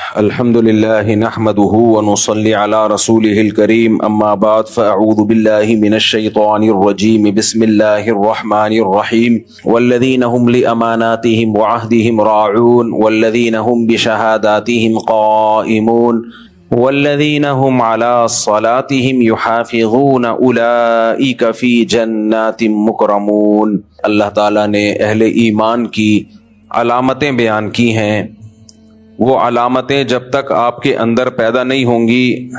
الحمد لله نحمده ونصلي على رسوله الكريم اما بعد فاعوذ بالله من الشيطان الرجيم بسم الله الرحمن الرحيم والذين هم لأماناتهم وعهدهم راعون والذين هم بشهاداتهم قائمون والذين هم على صلاتهم يحافظون اولئك في جنات مكرمون۔ اللہ تعالیٰ نے اہل ایمان کی علامتیں بیان کی ہیں۔ وہ علامتیں جب تک آپ کے اندر پیدا نہیں ہوں گی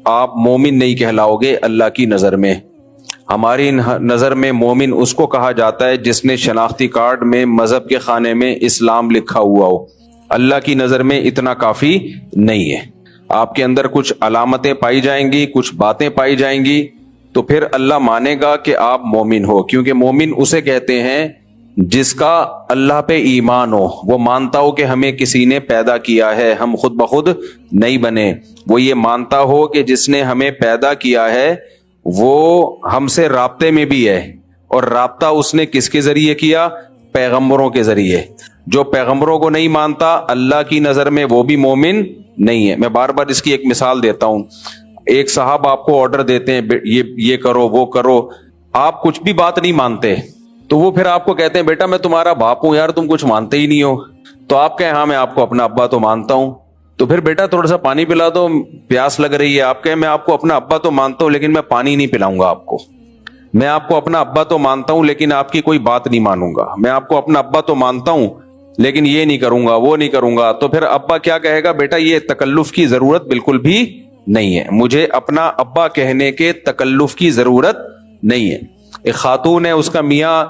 آپ مومن نہیں کہلاؤ گے اللہ کی نظر میں۔ ہماری نظر میں مومن اس کو کہا جاتا ہے جس نے شناختی کارڈ میں مذہب کے خانے میں اسلام لکھا ہوا ہو۔ اللہ کی نظر میں اتنا کافی نہیں ہے۔ آپ کے اندر کچھ علامتیں پائی جائیں گی، کچھ باتیں پائی جائیں گی تو پھر اللہ مانے گا کہ آپ مومن ہو، کیونکہ مومن اسے کہتے ہیں جس کا اللہ پہ ایمان ہو، وہ مانتا ہو کہ ہمیں کسی نے پیدا کیا ہے، ہم خود بخود نہیں بنے۔ وہ یہ مانتا ہو کہ جس نے ہمیں پیدا کیا ہے وہ ہم سے رابطے میں بھی ہے، اور رابطہ اس نے کس کے ذریعے کیا؟ پیغمبروں کے ذریعے۔ جو پیغمبروں کو نہیں مانتا اللہ کی نظر میں وہ بھی مومن نہیں ہے۔ میں بار بار اس کی ایک مثال دیتا ہوں۔ ایک صاحب آپ کو آرڈر دیتے ہیں یہ کرو وہ کرو، آپ کچھ بھی بات نہیں مانتے تو وہ پھر آپ کو کہتے ہیں بیٹا میں تمہارا باپ ہوں یار، تم کچھ مانتے ہی نہیں ہو۔ تو آپ کہیں ہاں میں آپ کو اپنا ابا تو مانتا ہوں، تو پھر بیٹا تھوڑا سا پانی پلا دو، پیاس لگ رہی ہے۔ آپ کہیں میں آپ کو اپنا ابا تو مانتا ہوں لیکن میں پانی نہیں پلاؤں گا آپ کو۔ میں آپ کو اپنا ابا تو مانتا ہوں لیکن آپ کی کوئی بات نہیں مانوں گا۔ میں آپ کو اپنا ابا تو مانتا ہوں لیکن یہ نہیں کروں گا وہ نہیں کروں گا۔ تو پھر ابا کیا کہے گا؟ بیٹا یہ تکلف کی ضرورت بالکل بھی نہیں ہے، مجھے اپنا ابا کہنے کے تکلف کی ضرورت نہیں ہے۔ ایک خاتون ہے، اس کا میاں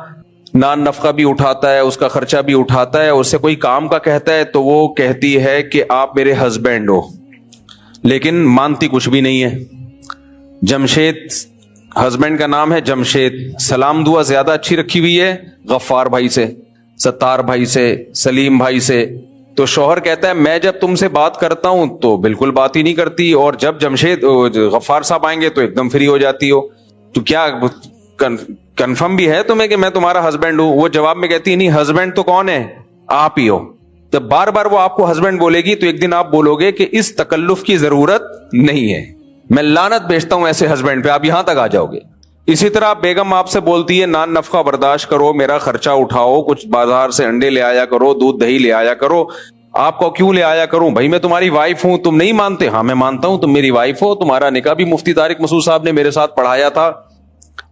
نان نفقہ بھی اٹھاتا ہے، اس کا خرچہ بھی اٹھاتا ہے، اس سے کوئی کام کا کہتا ہے تو وہ کہتی ہے کہ آپ میرے ہسبینڈ ہو، لیکن مانتی کچھ بھی نہیں ہے۔ جمشید ہسبینڈ کا نام ہے جمشید، سلام دعا زیادہ اچھی رکھی ہوئی ہے غفار بھائی سے، ستار بھائی سے، سلیم بھائی سے۔ تو شوہر کہتا ہے میں جب تم سے بات کرتا ہوں تو بالکل بات ہی نہیں کرتی، اور جب جمشید غفار صاحب آئیں گے تو ایک دم فری ہو جاتی ہو۔ تو کیا کنفرم بھی ہے تمہیں کہ میں تمہارا ہسبینڈ ہوں؟ وہ جواب میں کہتی ہے نہیں، ہسبینڈ تو کون ہے؟ آپ ہی ہو۔ تو بار بار وہ آپ کو ہسبینڈ بولے گی تو ایک دن آپ بولو گے کہ اس تکلف کی ضرورت نہیں ہے، میں لعنت بھیجتا ہوں ایسے ہسبینڈ پہ، آپ یہاں تک آ جاؤ گے۔ اسی طرح بیگم آپ سے بولتی ہے نان نفقہ برداشت کرو، میرا خرچہ اٹھاؤ، کچھ بازار سے انڈے لے آیا کرو، دودھ دہی لے آیا کرو۔ آپ کو کیوں لے آیا کروں؟ بھائی میں تمہاری وائف ہوں، تم نہیں مانتے؟ ہاں میں مانتا ہوں، تم میری وائف ہو، تمہارا نکاح بھی مفتی طارق مسعود صاحب نے میرے ساتھ پڑھایا تھا،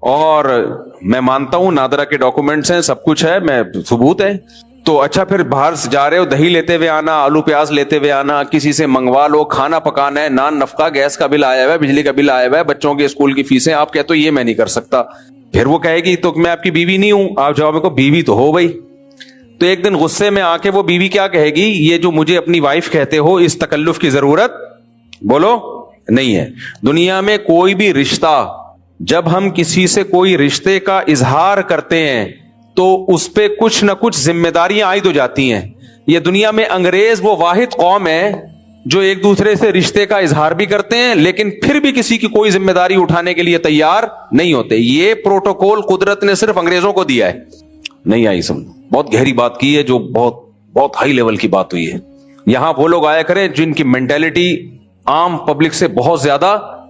اور میں مانتا ہوں نادرا کے ڈاکومنٹس ہیں، سب کچھ ہے، میں ثبوت ہے۔ تو اچھا پھر باہر جا رہے ہو، دہی لیتے ہوئے آنا، آلو پیاز لیتے ہوئے آنا، کسی سے منگوا لو، کھانا پکانا ہے، نان نفقہ، گیس کا بل آیا ہوا ہے، بجلی کا بل آیا ہوا ہے، بچوں کے اسکول کی فیسیں، آپ کہتے ہو یہ میں نہیں کر سکتا۔ پھر وہ کہے گی تو میں آپ کی بیوی نہیں ہوں؟ آپ جواب میں کو بیوی تو ہو بھائی۔ تو ایک دن غصے میں آ کے وہ بیوی کیا کہے گی؟ یہ جو مجھے اپنی وائف کہتے ہو اس تکلف کی ضرورت بولو نہیں ہے۔ دنیا میں کوئی بھی رشتہ، جب ہم کسی سے کوئی رشتے کا اظہار کرتے ہیں تو اس پہ کچھ نہ کچھ ذمہ داریاں عائد ہو جاتی ہیں۔ یہ دنیا میں انگریز وہ واحد قوم ہے جو ایک دوسرے سے رشتے کا اظہار بھی کرتے ہیں لیکن پھر بھی کسی کی کوئی ذمہ داری اٹھانے کے لیے تیار نہیں ہوتے۔ یہ پروٹوکول قدرت نے صرف انگریزوں کو دیا ہے، نہیں آئی سمجھ۔ بہت گہری بات کی ہے، جو بہت ہائی لیول کی بات ہوئی ہے۔ یہاں وہ لوگ آیا کریں جن کی مینٹیلٹی عام پبلک سے بہت زیادہ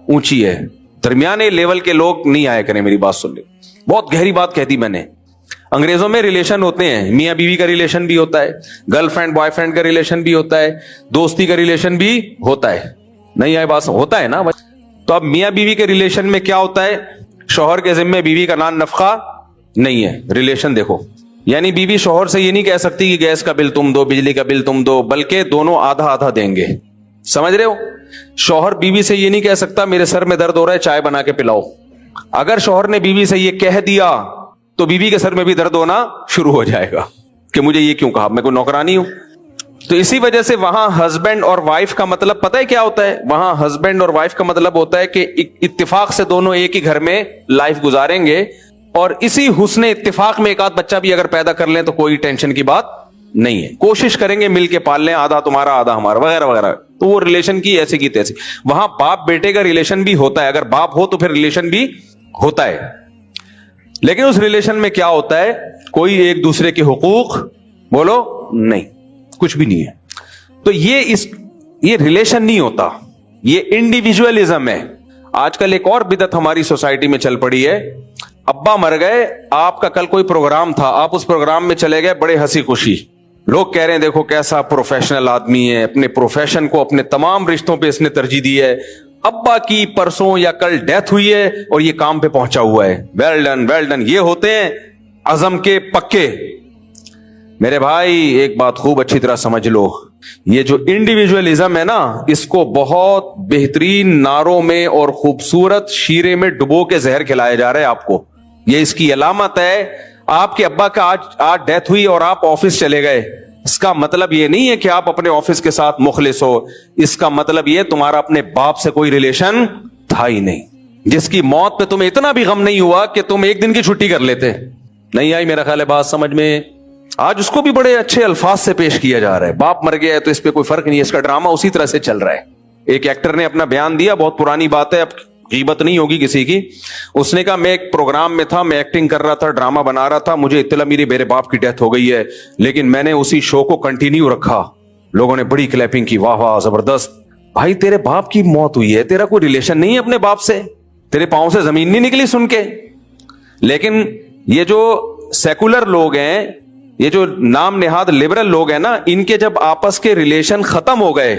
اونچی ہے، درمیانے لیول کے لوگ نہیں آیا کریں، میری بات سن لیں۔ بہت گہری بات کہتی میں نے۔ انگریزوں میں ریلیشن ہوتے ہیں، میاں بیوی کا ریلیشن بھی ہوتا ہے، گرل فرینڈ بوائے فرینڈ کا ریلیشن بھی ہوتا ہے، دوستی کا ریلیشن بھی ہوتا ہے، نہیں آئے بات ہوتا ہے نا۔ تو اب میاں بیوی کے ریلیشن میں کیا ہوتا ہے؟ شوہر کے ذمے بیوی کا نان نفقہ نہیں ہے۔ ریلیشن دیکھو، یعنی بیوی شوہر سے یہ نہیں کہہ سکتی کہ گیس کا بل تم دو، بجلی کا بل تم دو، بلکہ دونوں آدھا آدھا دیں گے، سمجھ رہے ہو؟ شوہر بیوی سے یہ نہیں کہہ سکتا میرے سر میں درد ہو رہا ہے چائے بنا کے پلاؤ۔ اگر شوہر نے بیوی سے یہ کہہ دیا تو بیوی کے سر میں بھی درد ہونا شروع ہو جائے گا کہ مجھے یہ کیوں کہا، میں کوئی نوکرانی ہوں؟ تو اسی وجہ سے وہاں ہسبینڈ اور وائف کا مطلب پتہ ہے کیا ہوتا ہے؟ وہاں ہسبینڈ اور وائف کا مطلب ہوتا ہے کہ اتفاق سے دونوں ایک ہی گھر میں لائف گزاریں گے، اور اسی حسن اتفاق میں ایک آدھ بچہ بھی اگر پیدا کر لیں تو کوئی ٹینشن کی بات نہیں ہے، کوشش کریں گے مل کے پال لیں، آدھا تمہارا آدھا ہمارا وغیرہ وغیرہ۔ تو وہ ریلیشن کی ایسی کی تیسی۔ وہاں باپ بیٹے کا ریلیشن بھی ہوتا ہے، اگر باپ ہو تو پھر ریلیشن بھی ہوتا ہے، لیکن اس ریلیشن میں کیا ہوتا ہے؟ کوئی ایک دوسرے کے حقوق بولو نہیں، کچھ بھی نہیں ہے۔ تو یہ یہ ریلیشن نہیں ہوتا, یہ انڈیویجولزم ہے. آج کل ایک اور بدعت ہماری سوسائٹی میں چل پڑی ہے. ابا مر گئے, آپ کا کل کوئی پروگرام تھا, آپ اس پروگرام میں چلے گئے بڑے ہنسی خوشی, لوگ کہہ رہے ہیں دیکھو کیسا پروفیشنل آدمی ہے, اپنے پروفیشن کو اپنے تمام رشتوں پہ اس نے ترجیح دی ہے. ابا کی پرسوں یا کل ڈیتھ ہوئی ہے اور یہ کام پہ پہنچا ہوا ہے, ویل ڈن ویل ڈن. یہ ہوتے ہیں عزم کے پکے. میرے بھائی ایک بات خوب اچھی طرح سمجھ لو, یہ جو انڈیویجولزم ہے نا, اس کو بہت بہترین نعروں میں اور خوبصورت شیرے میں ڈبو کے زہر کھلایا جا رہا ہے آپ کو. یہ اس کی علامت ہے. آپ کے ابا کا آج ڈیتھ ہوئی اور آپ آفس چلے گئے, اس کا مطلب یہ نہیں ہے کہ آپ اپنے آفس کے ساتھ مخلص ہو. اس کا مطلب یہ تمہارا اپنے باپ سے کوئی ریلیشن تھا ہی نہیں, جس کی موت پہ تمہیں اتنا بھی غم نہیں ہوا کہ تم ایک دن کی چھٹی کر لیتے. نہیں آئی میرا خیال ہے بات سمجھ میں؟ آج اس کو بھی بڑے اچھے الفاظ سے پیش کیا جا رہا ہے. باپ مر گیا ہے تو اس پہ کوئی فرق نہیں ہے, اس کا ڈرامہ اسی طرح سے چل رہا ہے. ایک ایکٹر نے اپنا بیان دیا, بہت پرانی بات ہے, اب غیبت نہیں ہوگی کسی کی. اس نے کہا میں ایک پروگرام میں تھا, میں ایکٹنگ کر رہا تھا, ڈرامہ بنا رہا تھا, مجھے اطلاع میرے میرے باپ کی ڈیتھ ہو گئی ہے, لیکن میں نے اسی شو کو کنٹینیو رکھا. لوگوں نے بڑی کلیپنگ کی, واہ واہ زبردست. بھائی تیرے باپ کی موت ہوئی ہے, تیرا کوئی ریلیشن نہیں ہے اپنے باپ سے, تیرے پاؤں سے زمین نہیں نکلی سن کے. لیکن یہ جو سیکولر لوگ ہیں, یہ جو نام نہاد لبرل لوگ ہیں نا, ان کے جب آپس کے ریلیشن ختم ہو گئے,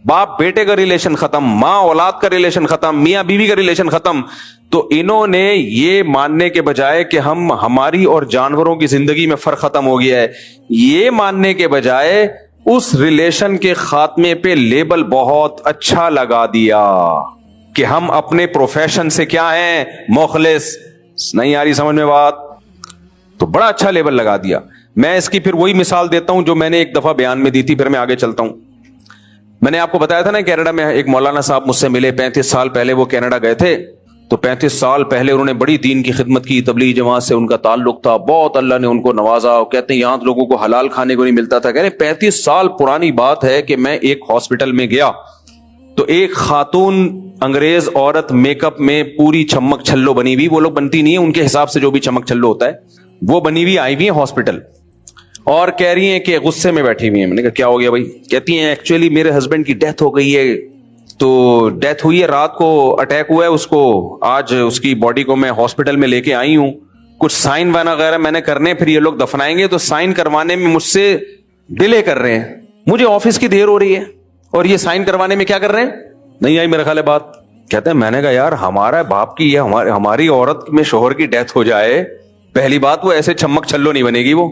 باپ بیٹے کا ریلیشن ختم, ماں اولاد کا ریلیشن ختم, میاں بیوی کا ریلیشن ختم, تو انہوں نے یہ ماننے کے بجائے کہ ہماری اور جانوروں کی زندگی میں فرق ختم ہو گیا ہے, یہ ماننے کے بجائے اس ریلیشن کے خاتمے پہ لیبل بہت اچھا لگا دیا کہ ہم اپنے پروفیشن سے کیا ہیں, مخلص. نہیں آ رہی سمجھ میں بات؟ تو بڑا اچھا لیبل لگا دیا. میں اس کی پھر وہی مثال دیتا ہوں جو میں نے ایک دفعہ بیان میں دی تھی, پھر میں آگے چلتا ہوں. میں نے آپ کو بتایا تھا نا کینیڈا میں ایک مولانا صاحب مجھ سے ملے, 35 سال پہلے وہ کینیڈا گئے تھے. تو 35 سال پہلے انہوں نے بڑی دین کی خدمت کی, تبلیغی جماعت سے ان کا تعلق تھا, بہت اللہ نے ان کو نوازا. کہتے ہیں یہاں لوگوں کو حلال کھانے کو نہیں ملتا تھا. کہہ رہے 35 سال پرانی بات ہے کہ میں ایک ہاسپٹل میں گیا تو ایک خاتون انگریز عورت میک اپ میں پوری چمک چھلو بنی ہوئی, وہ لوگ بنتی نہیں ہے, ان کے حساب سے جو بھی چمک چھلو ہوتا ہے وہ بنی ہوئی آئی ہوئی ہیں ہاسپٹل, اور کہہ رہی ہیں کہ غصے میں بیٹھی ہوئی ہیں. میں نے کہا کیا ہو گیا بھائی؟ کہتی ہیں ایکچولی میرے ہسبینڈ کی ڈیتھ ہو گئی ہے, تو ڈیتھ ہوئی ہے, رات کو اٹیک ہوا ہے اس کو, آج اس کی باڈی کو میں ہاسپٹل میں لے کے آئی ہوں, کچھ سائن وغیرہ میں نے کرنے, پھر یہ لوگ دفنائیں گے, تو سائن کروانے میں مجھ سے ڈیلے کر رہے ہیں, مجھے آفس کی دیر ہو رہی ہے, اور یہ سائن کروانے میں کیا کر رہے ہیں. نہیں آئی میرا خیال ہے بات؟ کہتے ہیں میں نے کہا یار ہمارا باپ کی یا ہماری عورت میں شوہر کی ڈیتھ ہو جائے, پہلی بات وہ ایسے چمک چھلو نہیں بنے گی وہ,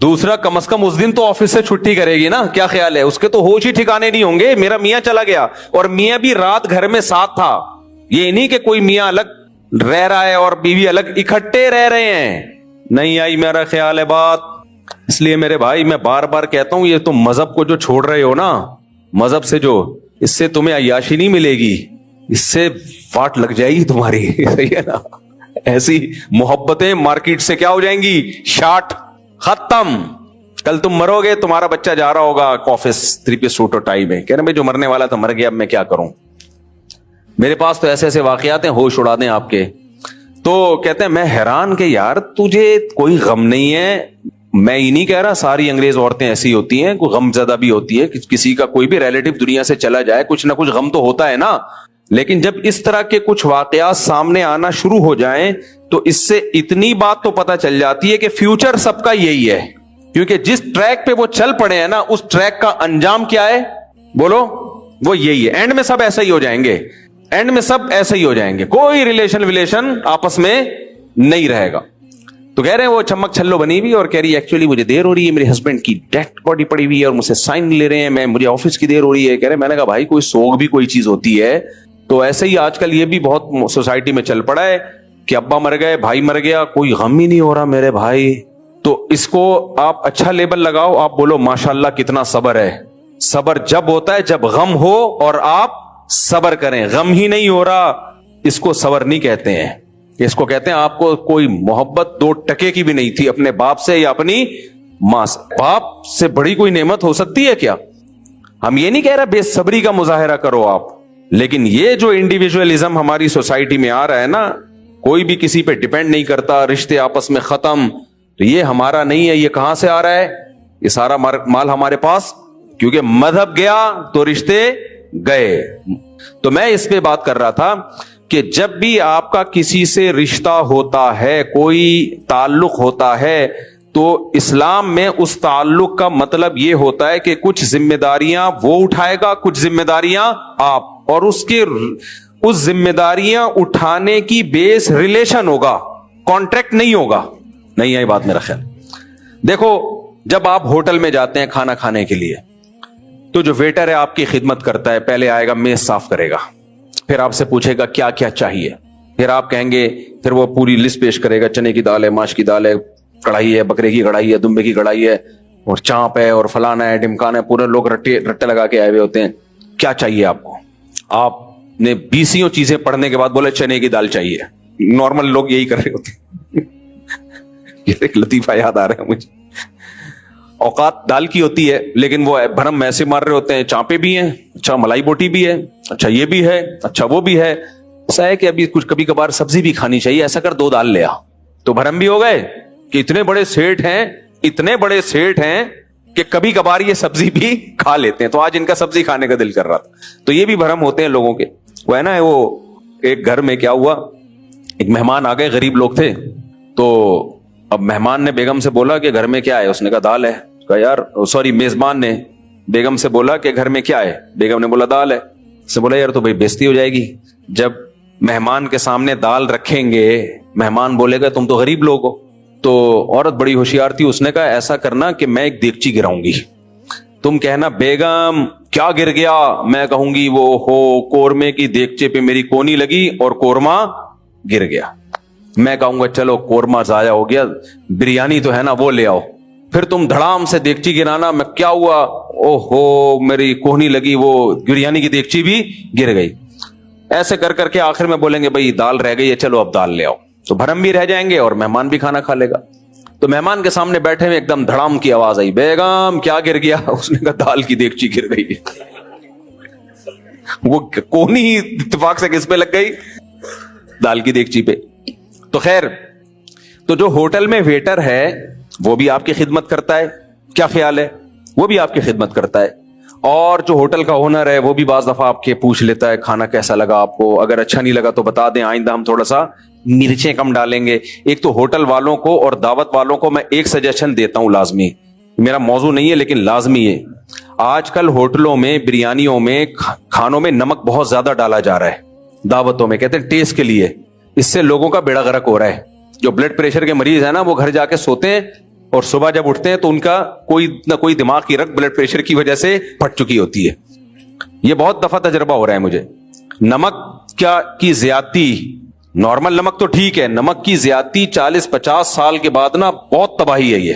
دوسرا کم از کم اس دن تو آفس سے چھٹی کرے گی نا, کیا خیال ہے؟ اس کے تو ہوش ہی ٹھکانے نہیں ہوں گے. میرا میاں چلا گیا اور میاں بھی رات گھر میں ساتھ تھا, یہ نہیں کہ کوئی میاں الگ رہ رہا ہے اور بیوی الگ, اکٹھے رہ رہے ہیں. نہیں آئی میرا خیال ہے بات؟ اس لیے میرے بھائی میں بار بار کہتا ہوں, یہ تم مذہب کو جو چھوڑ رہے ہو نا, مذہب سے جو, اس سے تمہیں عیاشی نہیں ملے گی, اس سے واٹ لگ جائے گی تمہاری. صحیح ہے نا؟ ایسی محبتیں مارکیٹ سے کیا ہو جائیں گی, شارٹ, ختم. کل تم مرو گے, تمہارا بچہ جا رہا ہوگا آفس 3 پیس سوٹ اور ٹائی میں, کہہ رہے بھائی جو مرنے والا تھا مر گیا, اب میں کیا کروں. میرے پاس تو ایسے ایسے واقعات ہیں, ہوش اڑا دیں آپ کے. تو کہتے ہیں میں حیران کہ یار تجھے کوئی غم نہیں ہے. میں ہی نہیں کہہ رہا, ساری انگریز عورتیں ایسی ہوتی ہیں, کوئی غم زدہ بھی ہوتی ہے, کسی کا کوئی بھی ریلیٹو دنیا سے چلا جائے کچھ نہ کچھ غم تو ہوتا ہے نا. لیکن جب اس طرح کے کچھ واقعات سامنے آنا شروع ہو جائیں تو اس سے اتنی بات تو پتہ چل جاتی ہے کہ فیوچر سب کا یہی ہے, کیونکہ جس ٹریک پہ وہ چل پڑے ہیں نا, اس ٹریک کا انجام کیا ہے بولو, وہ یہی ہے. اینڈ میں سب ایسا ہی ہو جائیں گے, اینڈ میں سب ایسے ہی ہو جائیں گے, کوئی ریلیشن آپس میں نہیں رہے گا. تو کہہ رہے ہیں وہ چمک چھلو بنی ہوئی اور کہہ رہی ہے ایکچولی مجھے دیر ہو رہی ہے, میرے ہسبینڈ کی ڈیتھ باڈی پڑی ہوئی ہے اور مجھ سے سائن لے رہے ہیں, مجھے آفس کی دیر ہو رہی ہے. کہہ رہے میں نے کہا بھائی کوئی سوگ بھی کوئی چیز ہوتی ہے. تو ایسے ہی آج کل یہ بھی بہت سوسائٹی میں چل پڑا ہے کہ ابا مر گئے, بھائی مر گیا, کوئی غم ہی نہیں ہو رہا میرے بھائی. تو اس کو آپ اچھا لیبل لگاؤ, آپ بولو ماشاءاللہ کتنا صبر ہے. صبر جب ہوتا ہے جب غم ہو اور آپ صبر کریں, غم ہی نہیں ہو رہا, اس کو صبر نہیں کہتے ہیں. اس کو کہتے ہیں آپ کو کوئی محبت 2 ٹکے کی بھی نہیں تھی اپنے باپ سے یا اپنی ماں سے. باپ سے بڑی کوئی نعمت ہو سکتی ہے کیا؟ ہم یہ نہیں کہہ رہے بے صبری کا مظاہرہ کرو آپ, لیکن یہ جو انڈیویجولزم ہماری سوسائٹی میں آ رہا ہے نا, کوئی بھی کسی پہ ڈیپینڈ نہیں کرتا, رشتے آپس میں ختم, تو یہ ہمارا نہیں ہے. یہ کہاں سے آ رہا ہے؟ یہ سارا مال ہمارے پاس کیونکہ مذہب گیا تو رشتے گئے. تو میں اس پہ بات کر رہا تھا کہ جب بھی آپ کا کسی سے رشتہ ہوتا ہے, کوئی تعلق ہوتا ہے, تو اسلام میں اس تعلق کا مطلب یہ ہوتا ہے کہ کچھ ذمہ داریاں وہ اٹھائے گا, کچھ ذمہ داریاں آپ, اور اس ذمہ داریاں اٹھانے کی بیس ریلیشن ہوگا, کانٹریکٹ نہیں ہوگا. نہیں آئی بات میرا خیال. دیکھو جب آپ ہوٹل میں جاتے ہیں کھانا کھانے کے لیے, تو جو ویٹر ہے آپ کی خدمت کرتا ہے, پہلے آئے گا میز صاف کرے گا, پھر آپ سے پوچھے گا کیا کیا چاہیے, پھر آپ کہیں گے, پھر وہ پوری لسٹ پیش کرے گا, چنے کی دال ہے, ماش کی دال ہے, کڑھائی ہے, بکرے کی کڑھائی ہے, دمبے کی کڑھائی ہے, اور چانپ ہے, اور فلانا ہے, ڈمکانا ہے. پورے لوگ رٹے لگا کے آئے ہوئے ہوتے ہیں. کیا چاہیے آپ کو؟ آپ نے 20 چیزیں پڑھنے کے بعد بولے چنے کی دال چاہیے. نارمل لوگ یہی کر رہے ہوتے ہیں. یہ ایک لطیفہ یاد آ رہا ہے مجھے. اوقات دال کی ہوتی ہے, لیکن وہ بھرم ایسے مار رہے ہوتے ہیں, چانپے بھی ہیں, اچھا ملائی بوٹی بھی ہے, اچھا یہ بھی ہے, اچھا وہ بھی ہے. ایسا ہے کہ ابھی کچھ کبھی کبھار سبزی بھی کھانی چاہیے, ایسا کر 2 دال لے آ. تو بھرم بھی ہو گئے کہ اتنے بڑے سیٹ ہیں کہ کبھی کبھار یہ سبزی بھی کھا لیتے ہیں. تو آج ان کا سبزی کھانے کا دل کر رہا تھا. تو یہ بھی بھرم ہوتے ہیں لوگوں کے. وہ ہے نا, وہ ایک گھر میں کیا ہوا, ایک مہمان آ گئے, غریب لوگ تھے. تو اب مہمان نے بیگم سے بولا کہ گھر میں کیا ہے؟ اس نے کہا دال ہے. کہا یار, سوری میزبان نے بیگم سے بولا کہ گھر میں کیا ہے؟ بیگم نے بولا دال ہے. اس نے بولا یار تو بھائی بےزتی ہو جائے گی, جب مہمان کے سامنے دال رکھیں گے مہمان بولے گا تم تو غریب لوگ ہو. تو عورت بڑی ہوشیار تھی, اس نے کہا ایسا کرنا کہ میں ایک دیگچی گراؤں گی, تم کہنا بیگم کیا گر گیا, میں کہوں گی وہ ہو قورمے کی دیگچے پہ میری کونی لگی اور قورمہ گر گیا. میں کہوں گا چلو قورمہ ضائع ہو گیا, بریانی تو ہے نا وہ لے آؤ. پھر تم دھڑام سے دیگچی گرانا, میں کیا ہوا, او ہو میری کوہنی لگی, وہ بریانی کی دیگچی بھی گر گئی. ایسے کر کر کے آخر میں بولیں گے بھائی دال رہ گئی ہے, چلو اب دال لے آؤ. تو بھرم بھی رہ جائیں گے اور مہمان بھی کھانا کھا لے گا. تو مہمان کے سامنے بیٹھے ہوئے ایک دم دھڑام کی آواز آئی, بیگم کیا گر گیا؟ اس نے کہا دال کی دیگچی گر گئی. وہ کونی اتفاق سے کس پہ لگ گئی؟ دال کی دیگچی پہ. تو خیر, تو جو ہوٹل میں ویٹر ہے وہ بھی آپ کی خدمت کرتا ہے, کیا خیال ہے؟ وہ بھی آپ کی خدمت کرتا ہے. اور جو ہوٹل کا اونر ہے وہ بھی بعض دفعہ آپ کے پوچھ لیتا ہے کھانا کیسا لگا آپ کو, اگر اچھا نہیں لگا تو بتا دیں, آئندہ ہم تھوڑا سا مرچیں کم ڈالیں گے. ایک تو ہوٹل والوں کو اور دعوت والوں کو میں ایک سجیشن دیتا ہوں, لازمی, میرا موضوع نہیں ہے لیکن لازمی ہے. آج کل ہوٹلوں میں, بریانیوں میں, کھانوں میں نمک بہت زیادہ ڈالا جا رہا ہے. دعوتوں میں کہتے ہیں ٹیسٹ کے لیے, اس سے لوگوں کا بیڑا غرق ہو رہا ہے. جو بلڈ پریشر کے مریض ہیں نا, وہ گھر جا کے سوتے ہیں اور صبح جب اٹھتے ہیں تو ان کا کوئی نہ کوئی دماغ کی رگ بلڈ پریشر کی وجہ سے پھٹ چکی ہوتی ہے. یہ بہت دفعہ تجربہ ہو رہا ہے مجھے. نمک کیا کی زیادتی, نارمل نمک تو ٹھیک ہے, نمک کی زیادتی 40-50 سال کے بعد نا بہت تباہی ہے, یہ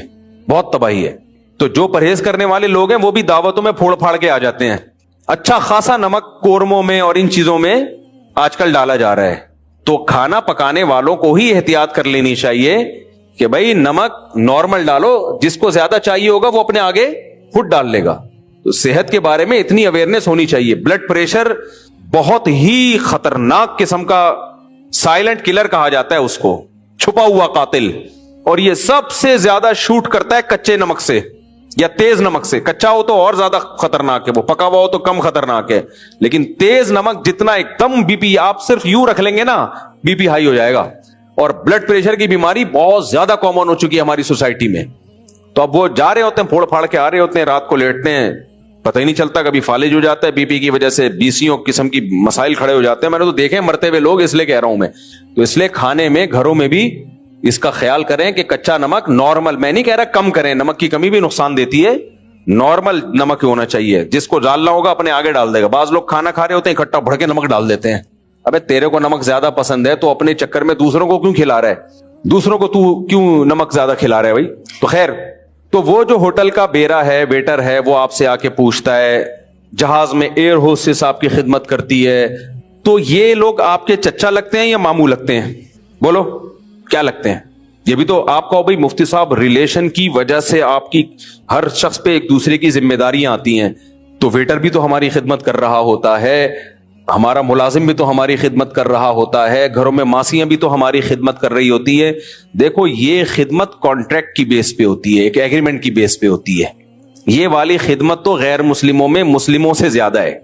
بہت تباہی ہے. تو جو پرہیز کرنے والے لوگ ہیں وہ بھی دعوتوں میں پھوڑ پھاڑ کے آ جاتے ہیں. اچھا خاصا نمک قورموں میں اور ان چیزوں میں آج کل ڈالا جا رہا ہے. تو کھانا پکانے والوں کو ہی احتیاط کر لینی چاہیے کہ بھائی نمک نارمل ڈالو, جس کو زیادہ چاہیے ہوگا وہ اپنے آگے خود ڈال لے گا. تو صحت کے بارے میں اتنی اویئرنیس ہونی چاہیے. بلڈ پریشر بہت ہی خطرناک قسم کا سائلنٹ کلر کہا جاتا ہے اس کو, چھپا ہوا قاتل, اور یہ سب سے زیادہ شوٹ کرتا ہے کچے نمک سے یا تیز نمک سے. کچا ہو تو اور زیادہ خطرناک ہے, وہ پکا ہوا ہو تو کم خطرناک ہے, لیکن تیز نمک جتنا ایک دم بی پی, آپ صرف یوں رکھ لیں گے نا بی پی ہائی ہو جائے گا. اور بلڈ پریشر کی بیماری بہت زیادہ کامن ہو چکی ہے ہماری سوسائٹی میں. تو اب وہ جا رہے ہوتے ہیں, پھوڑ پھاڑ کے آ رہے ہوتے ہیں, رات کو لیٹتے ہیں, پتہ ہی نہیں چلتا, کبھی فالج ہو جاتا ہے بی پی کی وجہ سے, بیسیوں قسم کی مسائل کھڑے ہو جاتے ہیں. میں نے تو دیکھے مرتے ہوئے لوگ, اس لیے کہہ رہا ہوں میں. تو اس لیے کھانے میں, گھروں میں بھی اس کا خیال کریں کہ کچا نمک نارمل, میں نہیں کہہ رہا کم کریں, نمک کی کمی بھی نقصان دیتی ہے, نارمل نمک ہونا چاہیے. جس کو ڈالنا ہوگا اپنے آگے ڈال دے گا. بعض لوگ کھانا کھا رہے ہوتے ہیں اکٹھا بڑھ کے نمک ڈال دیتے ہیں. ابے تیرے کو نمک زیادہ پسند ہے تو اپنے چکر میں دوسروں کو کیوں کھلا رہا ہے, دوسروں کو تو کیوں نمک زیادہ کھلا رہا ہے بھائی. تو خیر, تو وہ جو ہوٹل کا بیرا ہے, ویٹر ہے, وہ آپ سے آ کے پوچھتا ہے. جہاز میں ایئر ہوسٹس آپ کی خدمت کرتی ہے. تو یہ لوگ آپ کے چچا لگتے ہیں یا ماموں لگتے ہیں؟ بولو کیا لگتے ہیں؟ یہ بھی تو آپ کو بھائی مفتی صاحب, ریلیشن کی وجہ سے آپ کی ہر شخص پہ ایک دوسرے کی ذمہ داریاں آتی ہیں. تو ویٹر بھی تو ہماری خدمت کر رہا ہوتا ہے, ہمارا ملازم بھی تو ہماری خدمت کر رہا ہوتا ہے, گھروں میں ماسیاں بھی تو ہماری خدمت کر رہی ہوتی ہے. دیکھو یہ خدمت کانٹریکٹ کی بیس پہ ہوتی ہے, ایک ایگریمنٹ کی بیس پہ ہوتی ہے. یہ والی خدمت تو غیر مسلموں میں مسلموں سے زیادہ ہے.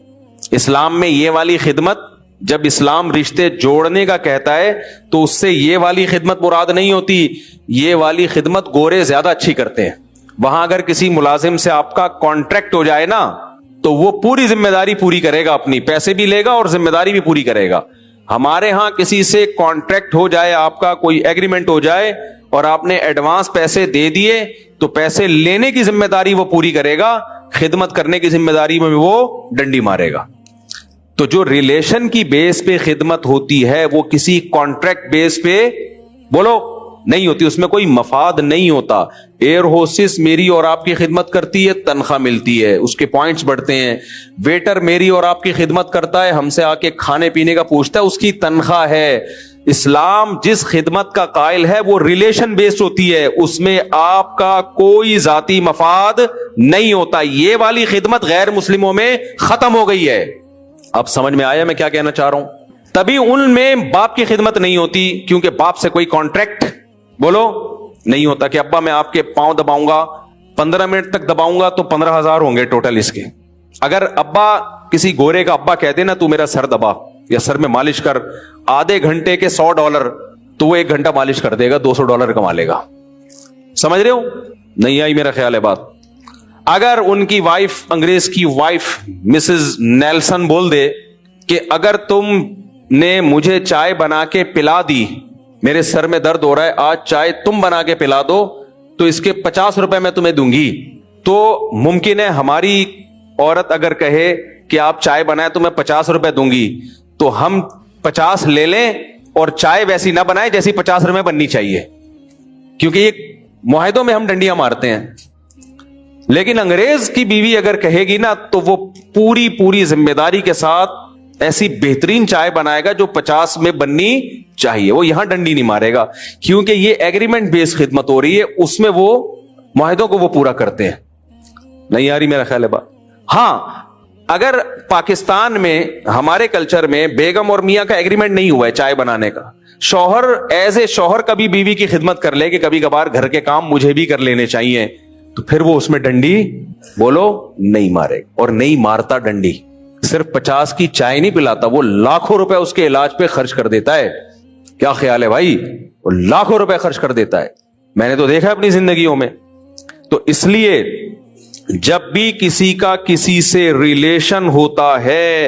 اسلام میں یہ والی خدمت، جب اسلام رشتے جوڑنے کا کہتا ہے تو اس سے یہ والی خدمت مراد نہیں ہوتی. یہ والی خدمت گورے زیادہ اچھی کرتے ہیں. وہاں اگر کسی ملازم سے آپ کا کانٹریکٹ ہو جائے نا تو وہ پوری ذمہ داری پوری کرے گا، اپنی پیسے بھی لے گا اور ذمہ داری بھی پوری کرے گا. ہمارے ہاں کسی سے کانٹریکٹ ہو جائے، آپ کا کوئی ایگریمنٹ ہو جائے اور آپ نے ایڈوانس پیسے دے دیے تو پیسے لینے کی ذمہ داری وہ پوری کرے گا، خدمت کرنے کی ذمہ داری میں وہ ڈنڈی مارے گا. تو جو ریلیشن کی بیس پہ خدمت ہوتی ہے وہ کسی کانٹریکٹ بیس پہ بولو نہیں ہوتی، اس میں کوئی مفاد نہیں ہوتا. ایئر ہوسٹس میری اور آپ کی خدمت کرتی ہے، تنخواہ ملتی ہے، اس کے پوائنٹس بڑھتے ہیں. ویٹر میری اور آپ کی خدمت کرتا ہے، ہم سے آ کے کھانے پینے کا پوچھتا ہے، اس کی تنخواہ ہے. اسلام جس خدمت کا قائل ہے وہ ریلیشن بیسڈ ہوتی ہے، اس میں آپ کا کوئی ذاتی مفاد نہیں ہوتا. یہ والی خدمت غیر مسلموں میں ختم ہو گئی ہے. اب سمجھ میں آیا میں کیا کہنا چاہ رہا ہوں؟ تبھی ان میں باپ کی خدمت نہیں ہوتی، کیونکہ باپ سے کوئی کانٹریکٹ بولو نہیں ہوتا کہ ابا میں آپ کے پاؤں دباؤں گا، 15 منٹ تک دباؤں گا تو 15,000 ہوں گے ٹوٹل اس کے. اگر ابا کسی گورے کا ابا کہتے نا تو میرا سر دبا یا سر میں مالش کر، آدھے گھنٹے کے $100 تو وہ 1 گھنٹہ مالش کر دے گا، $200 کما لے گا. سمجھ رہے ہو؟ نہیں آئی میرا خیال ہے بات. اگر ان کی وائف، انگریز کی وائف مسز نیلسن بول دے کہ اگر تم نے مجھے چائے بنا کے پلا دی، میرے سر میں درد ہو رہا ہے، آج چائے تم بنا کے پلا دو تو اس کے $50 میں تمہیں دوں گی. تو ممکن ہے ہماری عورت اگر کہے کہ آپ چائے بنائے تو میں $50 دوں گی، تو ہم 50 لے لیں اور چائے ویسی نہ بنائے جیسی $50 بننی چاہیے، کیونکہ یہ معاہدوں میں ہم ڈنڈیاں مارتے ہیں. لیکن انگریز کی بیوی اگر کہے گی نا تو وہ پوری ذمہ داری کے ساتھ ایسی بہترین چائے بنائے گا جو 50 میں بننی چاہیے. وہ یہاں ڈنڈی نہیں مارے گا، کیونکہ یہ ایگریمنٹ بیس خدمت ہو رہی ہے، اس میں وہ معاہدوں کو وہ پورا کرتے ہیں. نہیں آ رہی میرا خیال ہے بات؟ ہاں اگر پاکستان میں ہمارے کلچر میں بیگم اور میاں کا ایگریمنٹ نہیں ہوا ہے چائے بنانے کا، شوہر ایز اے شوہر کبھی بیوی کی خدمت کر لے کہ کبھی کبھار گھر کے کام مجھے بھی کر لینے چاہیے، تو پھر وہ اس میں ڈنڈی بولو نہیں مارے. اور نہیں مارتا ڈنڈی، صرف 50 کی چائے نہیں پلاتا، وہ لاکھوں روپے اس کے علاج پہ خرچ کر دیتا ہے. کیا خیال ہے بھائی؟ وہ لاکھوں روپے خرچ کر دیتا ہے، میں نے تو دیکھا اپنی زندگیوں میں. تو اس لیے جب بھی کسی کا کسی سے ریلیشن ہوتا ہے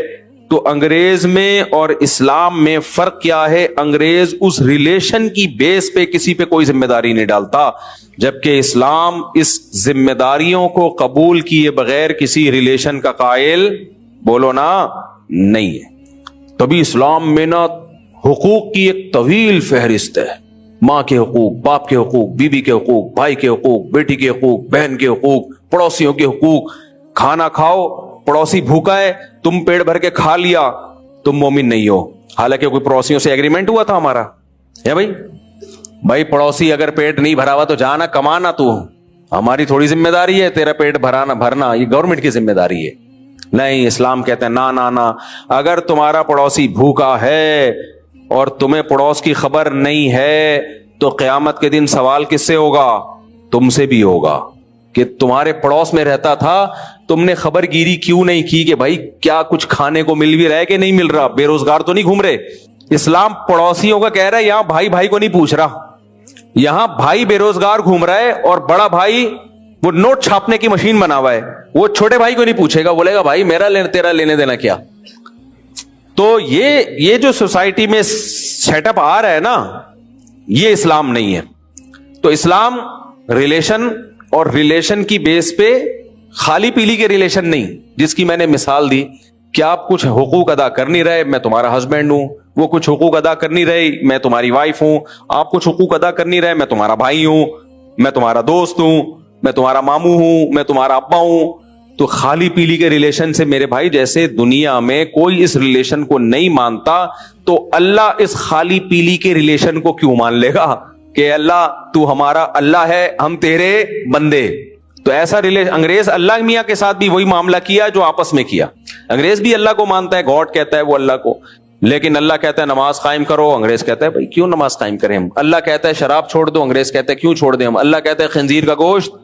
تو انگریز میں اور اسلام میں فرق کیا ہے؟ انگریز اس ریلیشن کی بیس پہ کسی پہ کوئی ذمہ داری نہیں ڈالتا، جبکہ اسلام اس ذمہ داریوں کو قبول کیے بغیر کسی ریلیشن کا قائل بولو نا نہیں ہے. تبھی اسلام میں نا حقوق کی ایک طویل فہرست ہے. ماں کے حقوق، باپ کے حقوق، بیوی کے حقوق، بھائی کے حقوق، بیٹی کے حقوق، بہن کے حقوق، پڑوسیوں کے حقوق. کھانا کھاؤ، پڑوسی بھوکا ہے، تم پیٹ بھر کے کھا لیا، تم مومن نہیں ہو. حالانکہ کوئی پڑوسیوں سے ایگریمنٹ ہوا تھا ہمارا ہے بھائی پڑوسی اگر پیٹ نہیں بھرا ہوا تو جانا کمانا، تو ہماری تھوڑی ذمہ داری ہے تیرا پیٹ بھرنا، یہ گورنمنٹ کی ذمہ داری ہے. نہیں، اسلام کہتے ہیں نا، اگر تمہارا پڑوسی بھوکا ہے اور تمہیں پڑوس کی خبر نہیں ہے تو قیامت کے دن سوال کس سے ہوگا؟ تم سے بھی ہوگا کہ تمہارے پڑوس میں رہتا تھا، تم نے خبر گیری کیوں نہیں کی کہ بھائی کیا کچھ کھانے کو مل بھی رہا ہے کہ نہیں مل رہا، بے روزگار تو نہیں گھوم رہے. اسلام پڑوسیوں کا کہہ رہا ہے، یہاں بھائی کو نہیں پوچھ رہا. یہاں بھائی بے روزگار گھوم رہا ہے اور بڑا بھائی وہ نوٹ چھاپنے کی مشین بنا ہوا ہے، وہ چھوٹے بھائی کو نہیں پوچھے گا، بولے گا بھائی میرا تیرا لینے دینا کیا. تو یہ جو سوسائٹی میں سیٹ اپ آ رہا ہے نا، یہ اسلام نہیں ہے. تو اسلام ریلیشن اور ریلیشن کی بیس پہ خالی پیلی کے ریلیشن نہیں، جس کی میں نے مثال دی کہ آپ کچھ حقوق ادا کر نہیں رہے، میں تمہارا ہسبینڈ ہوں، وہ کچھ حقوق ادا کر نہیں رہے، میں تمہاری وائف ہوں، آپ کچھ حقوق ادا کر نہیں رہے، میں تمہارا بھائی ہوں، میں تمہارا دوست ہوں، میں تمہارا ماموں ہوں، میں تمہارا ابا ہوں. تو خالی پیلی کے ریلیشن سے میرے بھائی جیسے دنیا میں کوئی اس ریلیشن کو نہیں مانتا، تو اللہ اس خالی پیلی کے ریلیشن کو کیوں مان لے گا کہ اللہ تو ہمارا اللہ ہے، ہم تیرے بندے. تو ایسا ریلیشن انگریز اللہ میاں کے ساتھ بھی وہی معاملہ کیا جو آپس میں کیا. انگریز بھی اللہ کو مانتا ہے، گاڈ کہتا ہے وہ اللہ کو، لیکن اللہ کہتا ہے نماز قائم کرو، انگریز کہتا ہے بھائی کیوں نماز قائم کریں ہم. اللہ کہتا ہے شراب چھوڑ دو، انگریز کہتا ہے کیوں چھوڑ دیں ہم. اللہ کہتا ہے خنزیر کا گوشت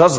10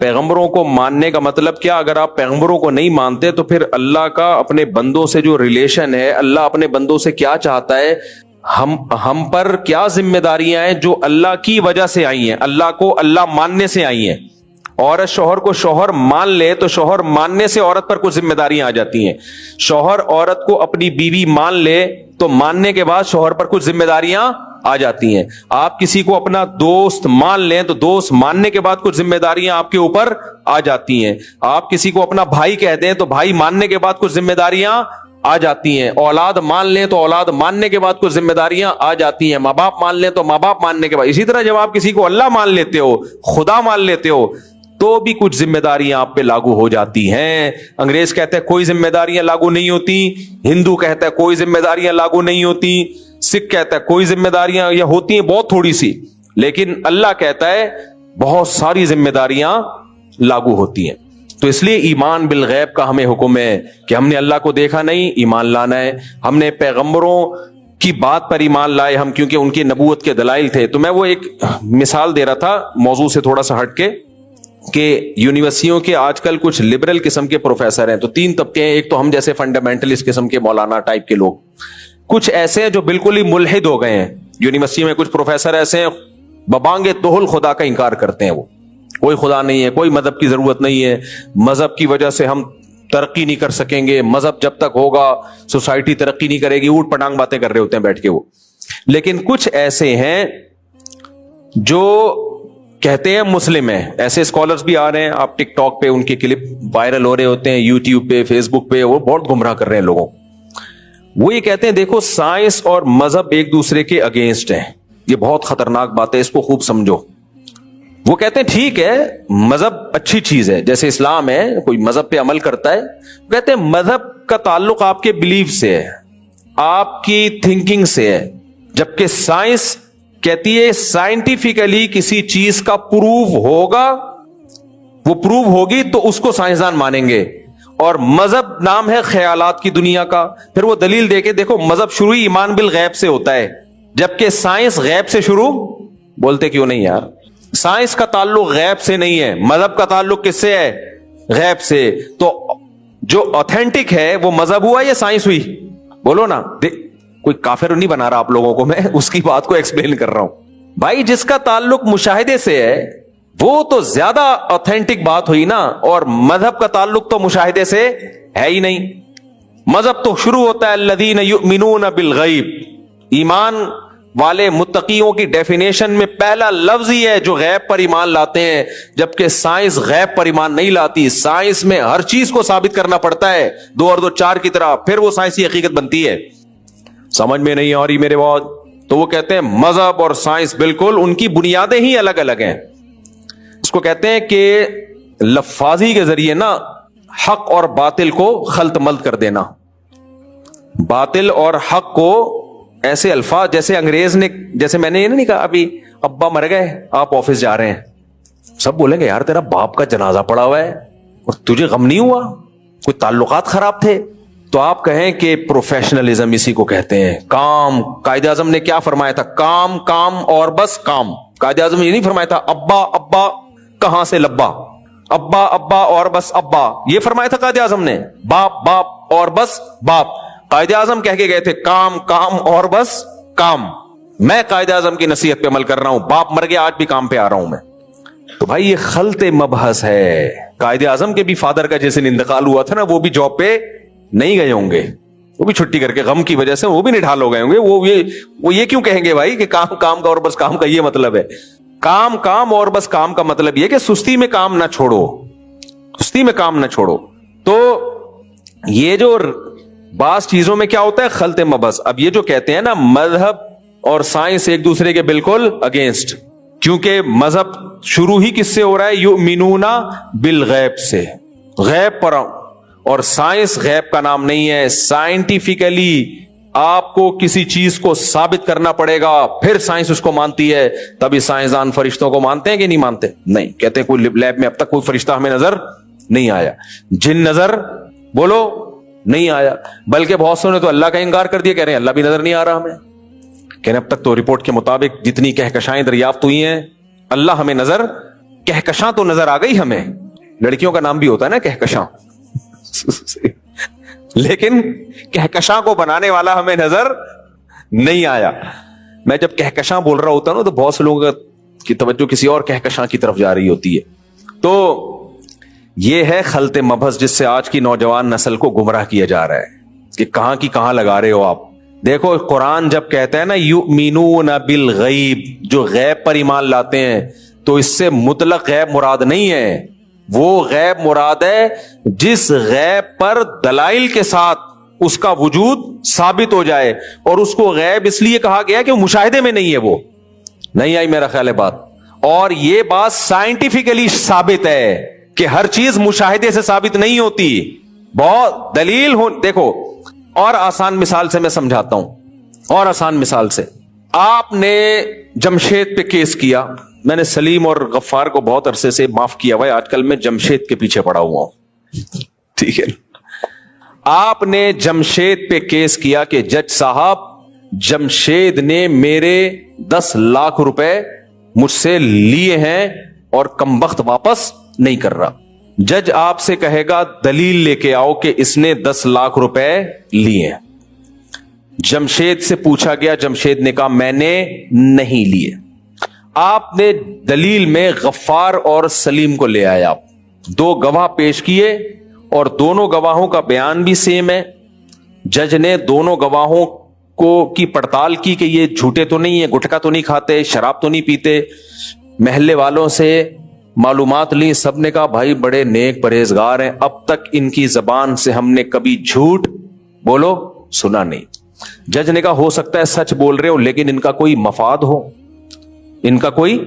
پیغمبروں کو ماننے کا مطلب کیا؟ اگر آپ پیغمبروں کو نہیں مانتے تو پھر اللہ کا اپنے بندوں سے جو ریلیشن ہے، اللہ اپنے بندوں سے کیا چاہتا ہے، ہم پر کیا ذمہ داریاں ہیں جو اللہ کی وجہ سے آئی ہیں، اللہ کو اللہ ماننے سے آئی ہیں. عورت شوہر کو شوہر مان لے تو شوہر ماننے سے عورت پر کچھ ذمہ داریاں آ جاتی ہیں. شوہر عورت کو اپنی بیوی مان لے تو ماننے کے بعد شوہر پر کچھ ذمہ داریاں آ جاتی ہیں. آپ کسی کو اپنا دوست مان لیں تو دوست ماننے کے بعد کچھ ذمہ داریاں آپ کے اوپر آ جاتی ہیں. آپ کسی کو اپنا بھائی کہتے ہیں تو بھائی ماننے کے بعد کچھ ذمہ داریاں آ جاتی ہیں. اولاد مان لیں تو اولاد ماننے کے بعد کچھ ذمہ داریاں آ جاتی ہیں. ماں باپ مان لیں تو ماں باپ ماننے کے بعد. اسی طرح جب آپ کسی کو اللہ مان لیتے ہو، خدا مان لیتے ہو، تو بھی کچھ ذمہ داریاں آپ پہ لاگو ہو جاتی ہیں. انگریز کہتے ہیں کوئی ذمہ داریاں لاگو نہیں ہوتی، ہندو کہتا ہے کوئی ذمہ داریاں لاگو نہیں ہوتی، سکھ کہتا ہے کوئی ذمہ داریاں یا ہوتی ہیں بہت تھوڑی سی، لیکن اللہ کہتا ہے بہت ساری ذمہ داریاں لاگو ہوتی ہیں. تو اس لیے ایمان بالغیب کا ہمیں حکم ہے کہ ہم نے اللہ کو دیکھا نہیں، ایمان لانا ہے. ہم نے پیغمبروں کی بات پر ایمان لائے ہم، کیونکہ ان کی نبوت کے دلائل تھے. تو میں وہ ایک مثال دے رہا تھا موضوع سے تھوڑا سا ہٹ کے، کہ یونیورسٹیوں کے آج کل کچھ لبرل قسم کے پروفیسر ہیں. تو تین طبقے ہیں، ایک تو ہم جیسے فنڈامنٹلسٹ قسم کے مولانا ٹائپ کے لوگ، کچھ ایسے ہیں جو بالکل ہی ملحد ہو گئے ہیں. یونیورسٹی میں کچھ پروفیسر ایسے ہیں ببانگ توحل خدا کا انکار کرتے ہیں. وہ کوئی خدا نہیں ہے، کوئی مذہب کی ضرورت نہیں ہے، مذہب کی وجہ سے ہم ترقی نہیں کر سکیں گے، مذہب جب تک ہوگا سوسائٹی ترقی نہیں کرے گی، اوٹ پٹانگ باتیں کر رہے ہوتے ہیں بیٹھ کے وہ. لیکن کچھ ایسے ہیں جو کہتے ہیں مسلم ہیں. ایسے اسکالرز بھی آ رہے ہیں، آپ ٹک ٹاک پہ ان کے کلپ وائرل ہو رہے ہوتے ہیں، یوٹیوب پہ، فیس بک پہ، وہ بہت گمراہ کر رہے ہیں لوگوں. وہ یہ کہتے ہیں دیکھو سائنس اور مذہب ایک دوسرے کے اگینسٹ ہیں. یہ بہت خطرناک بات ہے، اس کو خوب سمجھو. وہ کہتے ہیں ٹھیک ہے مذہب اچھی چیز ہے، جیسے اسلام ہے، کوئی مذہب پہ عمل کرتا ہے. وہ کہتے ہیں مذہب کا تعلق آپ کے بلیف سے ہے، آپ کی تھنکنگ سے ہے، جبکہ سائنس کہتی ہے سائنٹیفکلی کسی چیز کا پروف ہوگا، وہ پروف ہوگی تو اس کو سائنسدان مانیں گے. اور مذہب نام ہے خیالات کی دنیا کا. پھر وہ دلیل دے کے دیکھو مذہب شروع ہی ایمان بالغیب سے ہوتا ہے، جبکہ سائنس غیب سے شروع. بولتے کیوں نہیں یار؟ سائنس کا تعلق غیب سے نہیں ہے، مذہب کا تعلق کس سے ہے؟ غیب سے. تو جو اوتھینٹک ہے وہ مذہب ہوا یا سائنس ہوئی؟ بولو نا. کوئی کافر نہیں بنا رہا آپ لوگوں کو، میں اس کی بات کو ایکسپلین کر رہا ہوں. بھائی جس کا تعلق مشاہدے سے ہے وہ تو زیادہ اوتھینٹک بات ہوئی نا، اور مذہب کا تعلق تو مشاہدے سے ہے ہی نہیں. مذہب تو شروع ہوتا ہے الذین یؤمنون بالغیب. ایمان والے متقیوں کی ڈیفینیشن میں پہلا لفظ ہی ہے جو غیب پر ایمان لاتے ہیں، جبکہ سائنس غیب پر ایمان نہیں لاتی. سائنس میں ہر چیز کو ثابت کرنا پڑتا ہے 2 اور 2 4 کی طرح، پھر وہ سائنسی حقیقت بنتی ہے. سمجھ میں نہیں آ رہی میرے بات؟ تو وہ کہتے ہیں مذہب اور سائنس بالکل ان کی بنیادیں ہی الگ الگ ہیں. اس کو کہتے ہیں کہ لفاظی کے ذریعے نا حق اور باطل کو خلط ملط کر دینا. باطل اور حق کو ایسے الفاظ جیسے انگریز نے، جیسے میں نے یہ نہیں کہا ابھی ابا مر گئے آپ آفس جا رہے ہیں، سب بولیں گے یار تیرا باپ کا جنازہ پڑا ہوا ہے اور تجھے غم نہیں ہوا، کوئی تعلقات خراب تھے. تو آپ کہیں کہ پروفیشنلزم اسی کو کہتے ہیں. کام، قائد اعظم نے کیا فرمایا تھا؟ کام کام اور بس کام. قائد اعظم نے یہ نہیں فرمایا تھا ابا ابا کہاں سے لبا، ابا ابا اور بس ابا. یہ فرمایا تھا قائد اعظم نے؟ باپ باپ اور بس باپ. قائد اعظم کہہ کے گئے تھے کام کام اور بس کام. میں قائد اعظم کی نصیحت پہ عمل کر رہا ہوں، باپ مر گیا آج بھی کام پہ آ رہا ہوں میں. تو بھائی یہ خلط مبحث ہے. قائد اعظم کے بھی فادر کا جیسے انتقال ہوا تھا نا، وہ بھی جاب پہ نہیں گئے ہوں گے، وہ بھی چھٹی کر کے غم کی وجہ سے وہ بھی نڈھال ہو گئے ہوں گے. وہ یہ کیوں کہیں گے بھائی کہ کام کام کا اور بس کام کا یہ مطلب ہے؟ کام کام اور بس کام کا مطلب یہ کہ سستی میں کام نہ چھوڑو، سستی میں کام نہ چھوڑو. تو یہ جو بعض چیزوں میں کیا ہوتا ہے خلط مبحث. اب یہ جو کہتے ہیں نا مذہب اور سائنس ایک دوسرے کے بالکل اگینسٹ، کیونکہ مذہب شروع ہی کس سے ہو رہا ہے؟ یؤمنون بالغیب سے، غیب پر. اور سائنس غیب کا نام نہیں ہے. سائنٹیفکلی آپ کو کسی چیز کو ثابت کرنا پڑے گا، پھر سائنس اس کو مانتی ہے. تبھی سائنسدان فرشتوں کو مانتے ہیں کہ نہیں مانتے؟ نہیں. کہتے ہیں کوئی لیب میں اب تک کوئی فرشتہ ہمیں نظر نہیں آیا. جن نظر بولو نہیں آیا. بلکہ بہت سو نے تو اللہ کا انکار کر دیا، کہہ رہے ہیں اللہ بھی نظر نہیں آ رہا ہمیں. کہنے اب تک تو رپورٹ کے مطابق جتنی کہکشائیں دریافت ہوئی ہیں اللہ ہمیں نظر کہکشاں تو نظر آ گئی ہمیں, لڑکیوں کا نام بھی ہوتا ہے نا کہکشاں, لیکن کہکشاں کو بنانے والا ہمیں نظر نہیں آیا. میں جب کہکشاں بول رہا ہوتا ہوں تو بہت سے لوگوں کی توجہ کسی اور کہکشاں کی طرف جا رہی ہوتی ہے. تو یہ ہے خلط مبحث جس سے آج کی نوجوان نسل کو گمراہ کیا جا رہا ہے کہ کہاں کی کہاں لگا رہے ہو آپ. دیکھو قرآن جب کہتا ہے نا یؤمنون بالغیب, جو غیب پر ایمان لاتے ہیں, تو اس سے مطلق غیب مراد نہیں ہے. وہ غیب مراد ہے جس غیب پر دلائل کے ساتھ اس کا وجود ثابت ہو جائے, اور اس کو غیب اس لیے کہا گیا کہ وہ مشاہدے میں نہیں ہے. وہ نہیں آئی میرا خیال ہے بات. اور یہ بات سائنٹیفکلی ثابت ہے کہ ہر چیز مشاہدے سے ثابت نہیں ہوتی, بہت دلیل ہو. دیکھو اور آسان مثال سے میں سمجھاتا ہوں, اور آسان مثال سے. آپ نے جمشید پہ کیس کیا, میں نے سلیم اور غفار کو بہت عرصے سے معاف کیا بھائی, آج کل میں جمشید کے پیچھے پڑا ہوا ہوں, ٹھیک ہے. آپ نے جمشید پہ کیس کیا کہ جج صاحب جمشید نے میرے 10 لاکھ روپے مجھ سے لیے ہیں اور کمبخت واپس نہیں کر رہا. جج آپ سے کہے گا دلیل لے کے آؤ کہ اس نے 10 لاکھ روپے لیے. جمشید سے پوچھا گیا, جمشید نے کہا میں نے نہیں لیے. آپ نے دلیل میں غفار اور سلیم کو لے آیا, 2 گواہ پیش کیے اور دونوں گواہوں کا بیان بھی سیم ہے. جج نے دونوں گواہوں کی پڑتال کی کہ یہ جھوٹے تو نہیں ہیں, گٹکا تو نہیں کھاتے, شراب تو نہیں پیتے. محلے والوں سے معلومات لی, سب نے کہا بھائی بڑے نیک پرہیزگار ہیں, اب تک ان کی زبان سے ہم نے کبھی جھوٹ بولو سنا نہیں. جج نے کہا ہو سکتا ہے سچ بول رہے ہو لیکن ان کا کوئی مفاد ہو, ان کا کوئی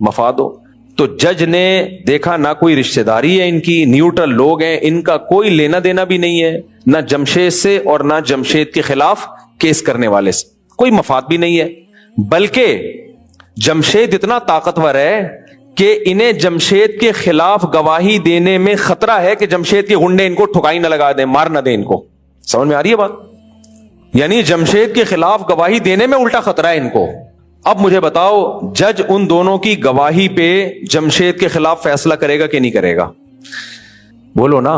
مفاد ہو. تو جج نے دیکھا نہ کوئی رشتہ داری ہے ان کی, نیوٹرل لوگ ہیں, ان کا کوئی لینا دینا بھی نہیں ہے نہ جمشید سے اور نہ جمشید کے خلاف کیس کرنے والے سے, کوئی مفاد بھی نہیں ہے. بلکہ جمشید اتنا طاقتور ہے کہ انہیں جمشید کے خلاف گواہی دینے میں خطرہ ہے کہ جمشید کے گنڈے ان کو ٹھکائی نہ لگا دیں, مار نہ دیں ان کو. سمجھ میں آ رہی ہے بات؟ یعنی جمشید کے خلاف گواہی دینے میں الٹا خطرہ ہے ان کو. اب مجھے بتاؤ جج ان دونوں کی گواہی پہ جمشید کے خلاف فیصلہ کرے گا کہ نہیں کرے گا؟ بولو نا,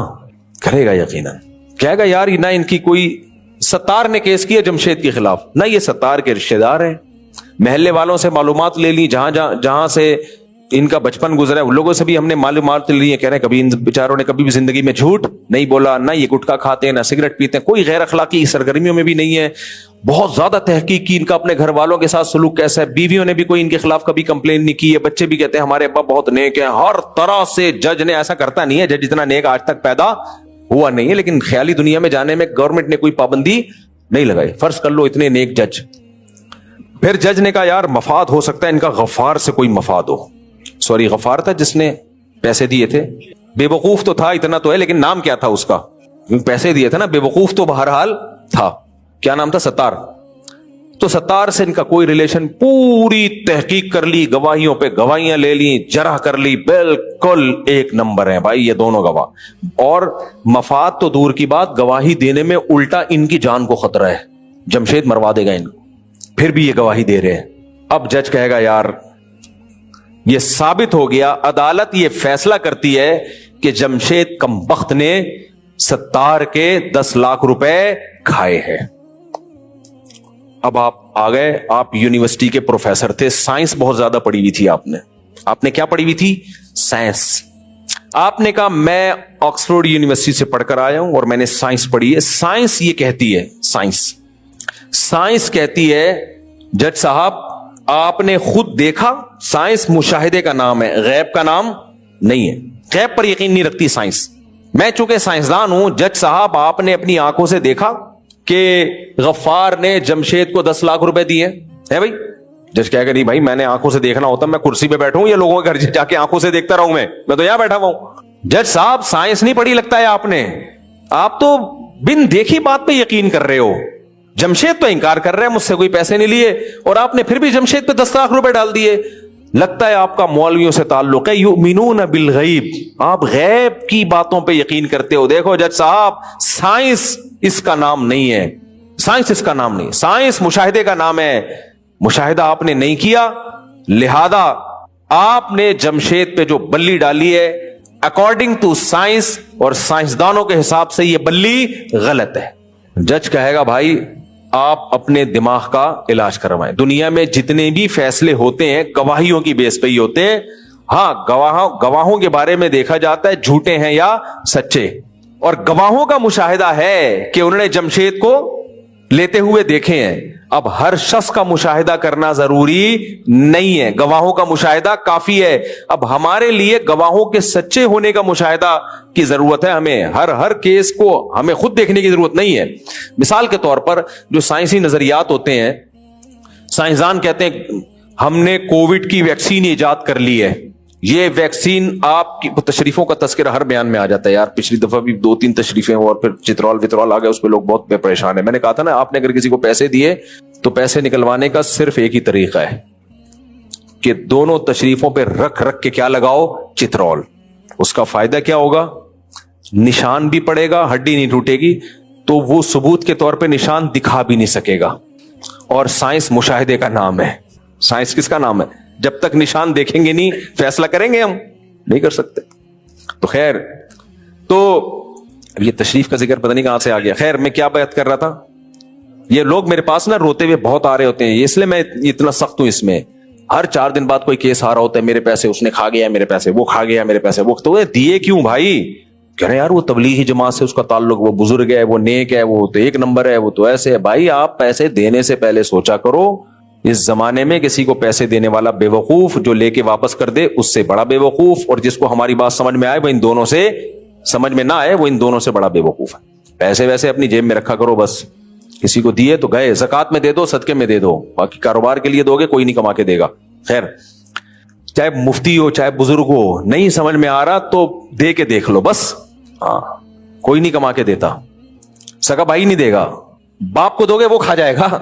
کرے گا یقیناً. کہے گا یار نہ ان کی کوئی, ستار نے کیس کیا جمشید کے خلاف, نہ یہ ستار کے رشتہ دار ہیں, محلے والوں سے معلومات لے لی, جہاں سے ان کا بچپن گزرا ہے ان لوگوں سے بھی ہم نے معلومات لی ہیں. کہہ رہے ہیں کبھی ان بیچاروں نے کبھی بھی زندگی میں جھوٹ نہیں بولا, نہ یہ گٹکا کھاتے ہیں, نہ سگریٹ پیتے ہیں, کوئی غیر اخلاقی سرگرمیوں میں بھی نہیں ہے. بہت زیادہ تحقیق کی ان کا اپنے گھر والوں کے ساتھ سلوک کیسا ہے, بیویوں نے بھی کوئی ان کے خلاف کبھی کمپلین نہیں کی ہے, بچے بھی کہتے ہیں ہمارے ابا بہت نیک ہیں. ہر طرح سے جج نے ایسا کرتا نہیں ہے, جج اتنا نیک آج تک پیدا ہوا نہیں ہے, لیکن خیالی دنیا میں جانے میں گورنمنٹ نے کوئی پابندی نہیں لگائی. فرض کر لو اتنے نیک جج. پھر جج نے کہا یار مفاد ہو سکتا ہے ان کا غفار سے کوئی مفاد ہو. سوری غفار تھا جس نے پیسے دیے تھے, بے وقوف تو تھا اتنا تو ہے, لیکن نام کیا تھا اس کا, پیسے دیے تھے نا, بے وقوف تو بہرحال تھا. کیا نام تھا؟ ستار. تو ستار سے ان کا کوئی ریلیشن, پوری تحقیق کر لی, گواہیوں پہ گواہیاں لے لی, جرح کر لی, بالکل ایک نمبر ہیں بھائی یہ دونوں گواہ. اور مفاد تو دور کی بات, گواہی دینے میں الٹا ان کی جان کو خطرہ ہے, جمشید مروا دے گا ان کو, پھر بھی یہ گواہی دے رہے ہیں. اب جج کہے گا یار یہ ثابت ہو گیا, عدالت یہ فیصلہ کرتی ہے کہ جمشید کمبخت نے ستار کے 10 لاکھ روپے کھائے ہیں. اب آپ آ گئے, آپ یونیورسٹی کے پروفیسر تھے, سائنس بہت زیادہ پڑھی ہوئی تھی آپ نے کیا پڑھی ہوئی تھی؟ سائنس. آپ نے کہا میں آکسفورڈ یونیورسٹی سے پڑھ کر آیا ہوں اور میں نے سائنس پڑھی ہے. سائنس یہ کہتی ہے, سائنس کہتی ہے جج صاحب آپ نے خود دیکھا, سائنس مشاہدے کا نام ہے, غیب کا نام نہیں ہے. غیب پر یقین نہیں رکھتی سائنس. میں چونکہ سائنسدان ہوں, جج صاحب آپ نے اپنی آنکھوں سے دیکھا کہ غفار نے جمشید کو 10 لاکھ روپے دیے ہیں بھائی؟ جج کہے گا نہیں بھائی میں نے آنکھوں سے دیکھنا ہوتا میں کرسی پہ بیٹھوں یا لوگوں کے گھر جا کے آنکھوں سے دیکھتا رہوں, میں تو یہاں بیٹھا ہوں. جج صاحب سائنس نہیں پڑھی لگتا ہے آپ نے, آپ تو بن دیکھی بات پہ یقین کر رہے ہو. جمشید تو انکار کر رہے ہیں مجھ سے کوئی پیسے نہیں لیے, اور آپ نے پھر بھی جمشید پہ 10 لاکھ روپے ڈال دیے. لگتا ہے آپ کا مولویوں سے تعلق ہے, یؤمنون بالغیب, آپ غیب کی باتوں پہ یقین کرتے ہو. دیکھو جج صاحب سائنس اس کا نام نہیں ہے, سائنس مشاہدے کا نام ہے. مشاہدہ آپ نے نہیں کیا, لہذا آپ نے جمشید پہ جو بلی ڈالی ہے اکارڈنگ ٹو سائنس اور سائنسدانوں کے حساب سے یہ بلی غلط ہے. جج کہے گا بھائی آپ اپنے دماغ کا علاج کروائیں. دنیا میں جتنے بھی فیصلے ہوتے ہیں گواہیوں کی بیس پہ ہی ہوتے ہیں. ہاں گواہوں کے بارے میں دیکھا جاتا ہے جھوٹے ہیں یا سچے, اور گواہوں کا مشاہدہ ہے کہ انہوں نے جمشید کو لیتے ہوئے دیکھے ہیں. اب ہر شخص کا مشاہدہ کرنا ضروری نہیں ہے, گواہوں کا مشاہدہ کافی ہے. اب ہمارے لیے گواہوں کے سچے ہونے کا مشاہدہ کی ضرورت ہے. ہمیں ہر کیس کو ہمیں خود دیکھنے کی ضرورت نہیں ہے. مثال کے طور پر جو سائنسی نظریات ہوتے ہیں, سائنسدان کہتے ہیں ہم نے کووڈ کی ویکسین ایجاد کر لی ہے. یہ ویکسین آپ کی تشریفوں کا تذکرہ ہر بیان میں آ جاتا ہے. یار پچھلی دفعہ بھی 2-3 تشریفیں اور پھر چترال وترال آ گئے, اس پہ لوگ بہت پریشان ہیں. میں نے کہا تھا نا, آپ نے اگر کسی کو پیسے دیے تو پیسے نکلوانے کا صرف ایک ہی طریقہ ہے کہ دونوں تشریفوں پہ رکھ کے کیا لگاؤ, چترال. اس کا فائدہ کیا ہوگا, نشان بھی پڑے گا, ہڈی نہیں ٹوٹے گی, تو وہ ثبوت کے طور پہ نشان دکھا بھی نہیں سکے گا. اور سائنس مشاہدے کا نام ہے. سائنس کس کا نام ہے؟ جب تک نشان دیکھیں گے نہیں فیصلہ کریں گے ہم نہیں کر سکتے. تو خیر, تو یہ تشریف کا ذکر پتہ نہیں کہاں سے آ گیا. خیر, میں کیا بات کر رہا تھا, یہ لوگ میرے پاس نا روتے ہوئے بہت آ رہے ہوتے ہیں, اس لیے میں اتنا سخت ہوں اس میں. ہر 4 دن بعد کوئی کیس آ رہا ہوتا ہے, میرے پیسے اس نے کھا گیا, میرے پیسے وہ کھا گیا, میرے پیسے وہ. تو دیے کیوں بھائی؟ کہہ رہے یار وہ تبلیغی جماعت سے اس کا تعلق, وہ بزرگ ہے, وہ نیک ہے, وہ تو ایک نمبر ہے, وہ تو ایسے ہے. بھائی آپ پیسے دینے سے پہلے سوچا کرو. اس زمانے میں کسی کو پیسے دینے والا بے وقوف, جو لے کے واپس کر دے اس سے بڑا بے وقوف, اور جس کو ہماری بات سمجھ میں آئے وہ ان دونوں سے سمجھ میں نہ آئے وہ ان دونوں سے بڑا بے وقوف ہے. پیسے ویسے اپنی جیب میں رکھا کرو بس. کسی کو دیے تو گئے, زکات میں دے دو, صدقے میں دے دو, باقی کاروبار کے لیے دو گے کوئی نہیں کما کے دے گا. خیر, چاہے مفتی ہو چاہے بزرگ ہو, نہیں سمجھ میں آ رہا تو دے کے دیکھ لو بس. ہاں, کوئی نہیں کما کے دیتا, سگا بھائی نہیں دے گا. باپ کو دو گے وہ کھا جائے گا.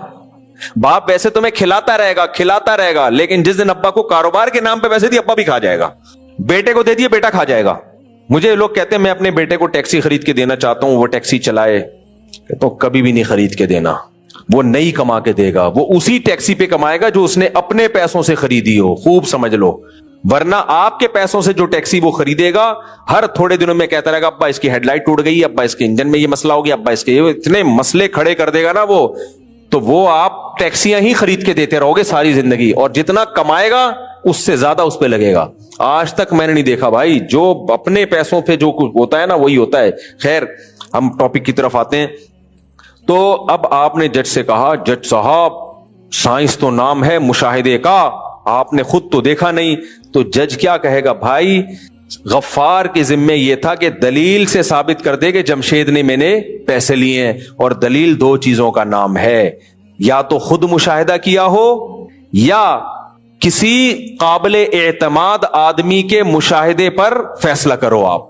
باپ ویسے تمہیں کھلاتا رہے گا, لیکن جس دن ابا کو کاروبار کے نام پہ پیسے دیے ابا بھی کھا جائے گا. بیٹے کو دے دیے بیٹا کھا جائے گا. مجھے لوگ کہتے ہیں میں اپنے بیٹے کو ٹیکسی خرید کے دینا چاہتا ہوں, وہ ٹیکسی چلائے. کہتا ہوں کبھی بھی نہیں خرید کے دینا, وہ نہیں کما کے دے گا, وہ اسی ٹیکسی پہ کمائے گا جو اس نے اپنے پیسوں سے خریدی ہو, خوب سمجھ لو. ورنہ آپ کے پیسوں سے جو ٹیکسی وہ خریدے گا, ہر تھوڑے دنوں میں کہتا رہے گا ابا اس کی ہیڈ لائٹ ٹوٹ گئی, ابا اس کے انجن میں یہ مسئلہ ہو گیا, ابا اس کے یہ, اتنے مسئلے کھڑے کر دے گا نا وہ. تو وہ آپ ٹیکسیاں ہی خرید کے دیتے رہو گے ساری زندگی, اور جتنا کمائے گا اس سے زیادہ اس پہ لگے گا. آج تک میں نے نہیں دیکھا بھائی, جو اپنے پیسوں پہ جو کچھ ہوتا ہے نا وہی ہوتا ہے. خیر, ہم ٹاپک کی طرف آتے ہیں. تو اب آپ نے جج سے کہا, جج صاحب سائنس تو نام ہے مشاہدے کا, آپ نے خود تو دیکھا نہیں. تو جج کیا کہے گا, بھائی غفار کے ذمے یہ تھا کہ دلیل سے ثابت کر دے کہ جمشید نے میں نے پیسے لیے ہیں, اور دلیل 2 چیزوں کا نام ہے, یا تو خود مشاہدہ کیا ہو یا کسی قابل اعتماد آدمی کے مشاہدے پر فیصلہ کرو آپ.